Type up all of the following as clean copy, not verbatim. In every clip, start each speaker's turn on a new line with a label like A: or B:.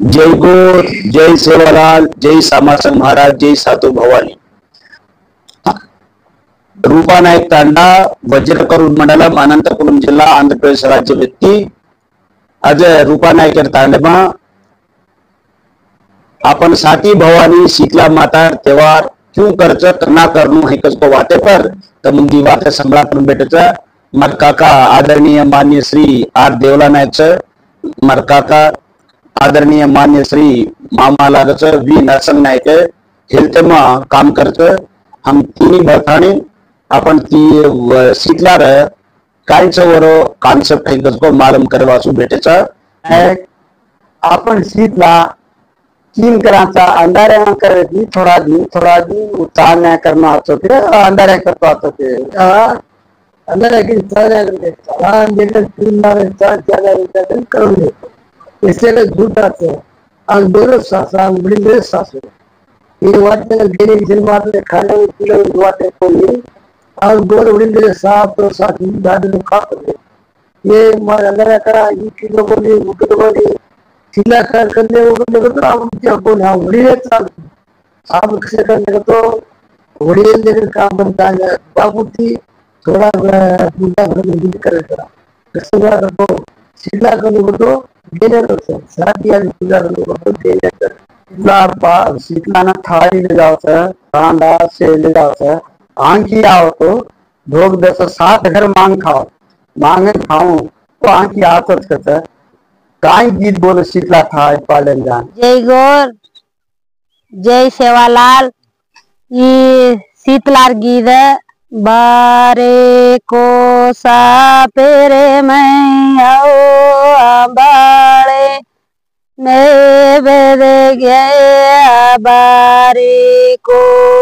A: जय गोर, जय सेवालाल, जय सामासंग महाराज, जय सातू भवानी. रूपानायक तांडा वज्र करून मंडलम अनंतपुरम जिल्हा आंध्र प्रदेश राज्य व्यक्ति आज रूपानायक तांडमा अपन साथी भवानी शीतला माता त्योहार क्यों करच करना करनु है कसको वाते पर तमुंगी वाते संभळा करून भेटचा मार काका आदरणीय मान्य श्री आर देवला नायक मार काका आदरणीय मान्य श्री मामा लागच वी नरसिंह नायक हेल्थ में काम करच हम तिन्ही बरथाने आपण ती शीतलार कायच वरो कॉन्सेप्ट है कसको मालूम करवासू भेटेचा है.
B: आपण शीतला तीन कराचा अंधाऱ्या करायची थोडा दी उतारण्या करना होतो ते अंधाऱ्या करतो होतो ते अंधाऱ्या की चालण्या तीन मारे करून देतो इससे झूठाचं आणि दोन सासा मुलींचे सासू ये वाटते गेले जन्मात खाने किलो वाटे कोणी और गोर उड़ींदे साफ तो साथी दादी खाते ये मार अंदर करा ये किलो बोली उठे बोली चिल्ला कर करने वो तो आप क्या बोल हाँ उड़ी चाल आप किसे करने तो उड़ी लेकर काम बनता है बाबू थी थोड़ा पूजा करने करेगा कैसे बात तो चिल्ला करने तो देने तो साथी आज पूजा करने तो देने कर लापा शीतलाना थाली ले जाओ सर कांदा से ले जाओ सर आंखी आओ तो भोग दस 7 घर मांग खाओ मांगे खाओ तो आंखी आतच कस काय गीत बोल शीतला था पालन जान.
C: जय गौर, जय सेवालाल. ये शीतलार गीत बारे को सापेरे मैं आओ बाड़े मैं बेदे गया बारे को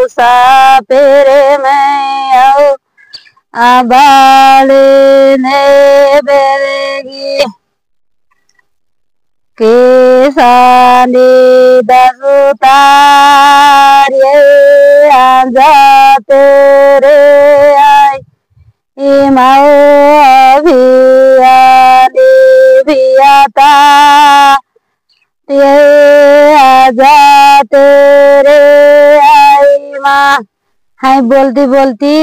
C: सापेरे मैं आओ बाड़े ने बेदेगी केसाने दसुतार जाते रे आई इमाओ अभियाने भियाता जाते रे आई माँ हाय बोलती बोलती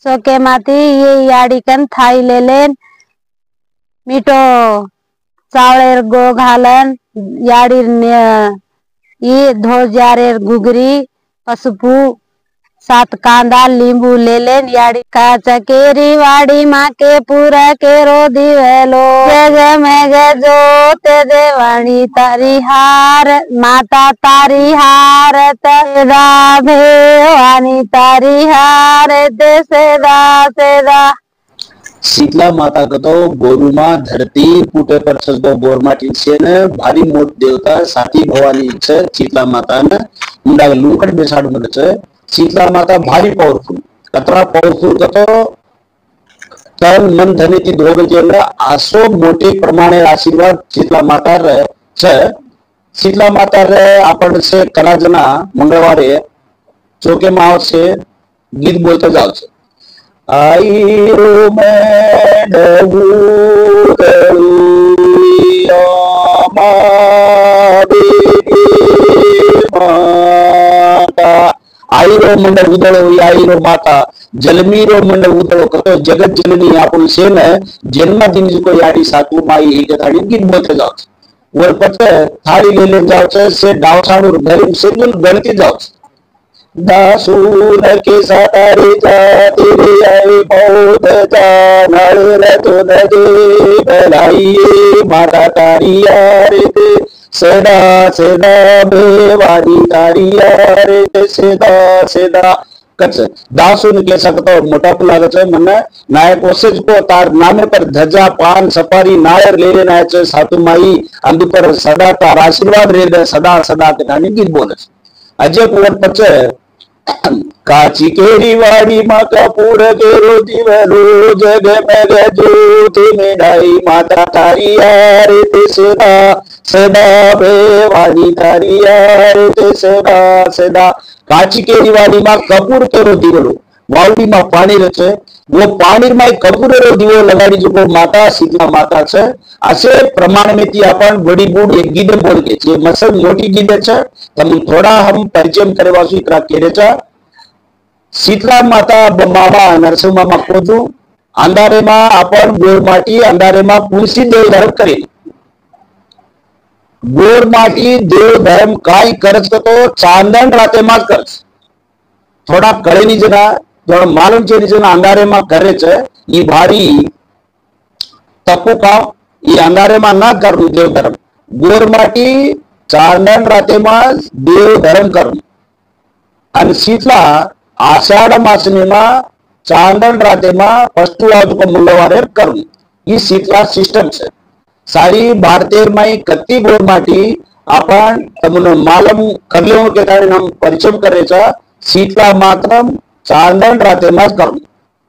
C: सोके माती ये याडिकन थाई ले लेन मिठो चावळेर गो घालन याडीर ये धोजारेर गुगरी पसुपू 7 कांदा लींबू ले लेन याडी काचा केरी वाड़ी माँ के पूरा के रो दिवेलो जग में जोते देवाणी तारी हार माता तारी हार तेरा भेवानी तारी हार दे सेदा
A: शीतला माता कतो गोरुमा धरती पुटे पर सजदो गोरमाटी सेन भारी मोठ देवता साथी भवानी छ शीतला माता न मुंडा लुकड बेसाड मत छ शीतला माता भारी पावरफुल कतरा पावरफुल कतो तन मन धने की दोग जेला आसो मोटे प्रमाणे आशीर्वाद शीतला माता रे छ शीतला माता रे आपण से कला जना मंगळवारे चोके माव से गीत बोलते जाओ छ आई रो मैं डबू करूया माता आई रो मंडल उदळो आई रो माता जलमी रो मंडल उदळो कतो जगत जननी आपण सेन जन्म दिन को याडी सातू माई एक थाड़ी गीत बोलते जाओ वर पते थाड़ी ले ले जाओ से डावसाणू घर से गणती जाओ दासूर के सातारे जाते रे आए बहुत जान तो दे भलाई माता तारी यार दे सदा सदा बेवारी तारी यार दे सदा सदा कच दासून के सकतो मोटा लागत मन नायक ओसेज को तार नामे पर धजा पान सफारी नायर ले ले नायच सातू माई अंदु पर सदा तार आशीर्वाद रे दे सदा सदा के गानी गीत बोलस अजय कुंवर पचे काची केरी वाड़ी माँ कपूर के रोती वलो जग में ज्योति में ढाई माता तारी यार ते सदा सदा बेवानी तारी यार ते सदा सदा काची केरी वाड़ी माँ कपूर के रोती वलो वावड़ी में पानी रहे वो पानी में कपूरेरो दीवो लगाड़ी जो माता शीतला माता है असे प्रमाण में थी अपन बड़ी बूढ़ एक गीदे बोल के मसल मोटी गीदे छे तम थोड़ा हम परिचय करवा इकरा केरे छे शीतला माता बाबा नरसिंह मामा खोदू अंधारे में अपन गोर माटी अंधारे में तुलसी देव धर्म करे गोर माटी देव धर्म काय करच तो चांदन राते में करच थोड़ा कड़े नी जगह थोड़ा मालूम छे जना अंधारे में करे छे ई भारी तपो काम ई अंधारे में ना करू देव धर्म गोर माटी चांदन राते में देव धर्म करू अन शीतला आषाढ़ मासनी में चांदन राते में फर्स्ट वाज को मंगलवार करू ई शीतला सिस्टम छे सारी भारतीय में कत्ती गोर माटी अपन तमने मालूम कर लो के कारण हम परिचय करे छे शीतला मात्र चांदन राते में करू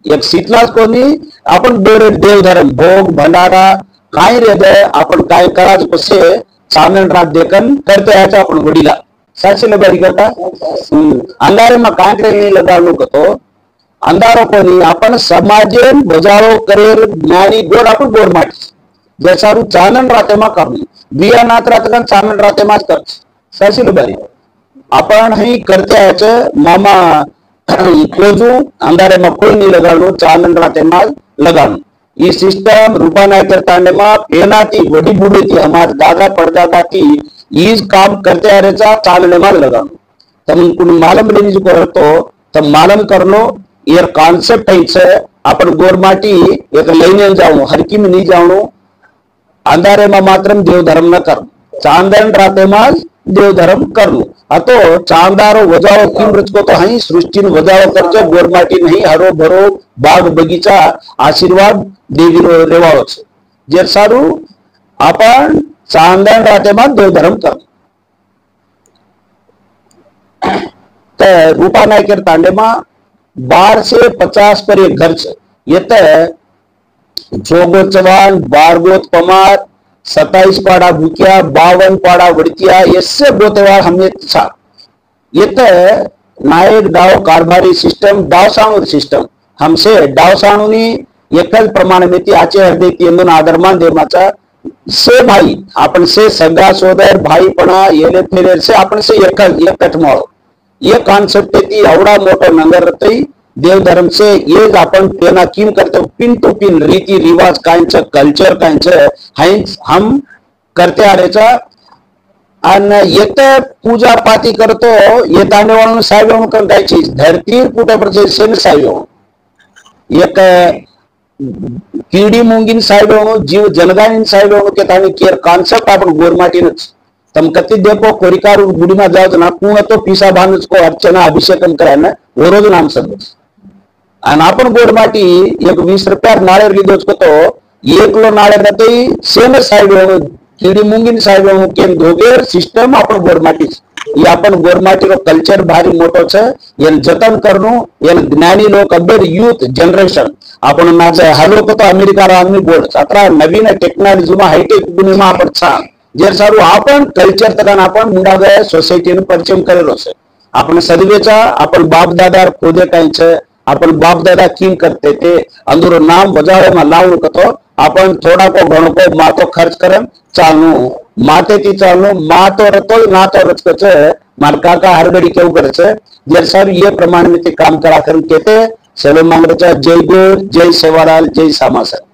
A: एक शीतला कोनी अपन बेरे देव धर्म भोग भंडारा काय रे अपन काय कराच पसे चांदन रात देखन करते आछे अपन वडीला साची लगाड़ी करता अंधारे में काय करे लगावू कतो अंधारो कोनी अपन समाजे बजारो करे ज्ञानी गोर अपन गोर माटी जैसारू चांदन राते में करू बिया नाथ रात का चांदन राते में कर साची लगाड़ी अपन ही करते आछे मामा खोजू अंधारे में कोई नहीं लगाड़ू चांदन राते में लगाड़ू ये सिस्टम रूपा नायकर तांडे में पेना थी बड़ी बूढ़ी थी हमारे दादा परदादा की ये काम करते आ रहे चांदने में लगाड़ू तम उनको मालूम लेने जो करो तो तम मालूम कर लो ये कॉन्सेप्ट है अपन गोरमाटी एक लेने जाऊं हरकी में नहीं जाऊं अंधारे में मात्रम देव धर्म न कर चांदन राते में देव धर्म कर लो तो चांदारो वजाओ किम रच को तो हई सृष्टि ने वजाओ करजे गोरमाटी नहीं हरो भरो बाग बगीचा आशीर्वाद देवी रो रेवाळो छे जे सारू अपन चांदन राते में देव धर्म कर तो रूपा नायकर तांडे में 12 से 50 पर एक घर छे ये तो जोगो चवान 12 पमार 27 पाड़ा भूकिया 52 पाड़ा वड़किया ऐसे गोतेवार हमने था ये तो नायक दाव कारभारी सिस्टम दावसाणु सिस्टम हमसे दावसाणु नी एकल प्रमाण में थी आचे हृदय की अंदर आदरमान देमाचा से भाई अपन से सगा सोदर भाई पणा येले फेरे से अपन से एकट माळो ये कॉन्सेप्ट थी आवड़ा मोटो नगर रतई देव धर्म से ये अपन पेना किम करते पिन टू पिन रीति रिवाज कांच कल्चर कांच हम करते आ रहे अन येते पूजा पाती करतो ये तांडे वाळू साहेब कर काय चीज धरती पुटे पर से साहेब एक कीड़ी मूंगीन साहेब जीव जनगाइन साहेब के ताने केर कॉन्सेप्ट अपन गोरमाटी न तम कति देखो कोरिकार गुड़ी में जाओ ना कुण तो पीसा बांध को अर्चना अभिषेकम करे ना वो रोज नाम सब आणि आपण गोरमाटी एक 20 रुपया नाळेर लीधो तो 1 किलो नाळेर रतई सेम साहेब कीड़ी मूंगीन साहेब केम दोगेर सिस्टम आपण गोरमाटी ये अपन गोरमाटी रो कल्चर भारी मोटो छे ये जतन करनो ये ज्ञानी लोग अबर यूथ जनरेशन आपण माझे हालो तो अमेरिका रो आदमी बोल अत्रा नवीन टेक्नॉलॉजी में हाईटेक दुनिया में आपण छा जे सारू आपण कल्चर तकान आपण मुंडा गए सोसायटी ने परिचय करेलो छे आपण सदवेचा आपण बाप दादा खोदे काई छे अपन बाप दादा किम करते थे अंदर नाम बजावे में लावू कतो अपन थोड़ा को घणो को मातो खर्च करन चालू माते थी चालू मा तो रतो ना तो रच छे मार काका हर घड़ी केव करे छे जे सर ये प्रमाण में काम करा कर कहते चलो मांग रचा जय गुरु जय सेवालाल जय सामासर।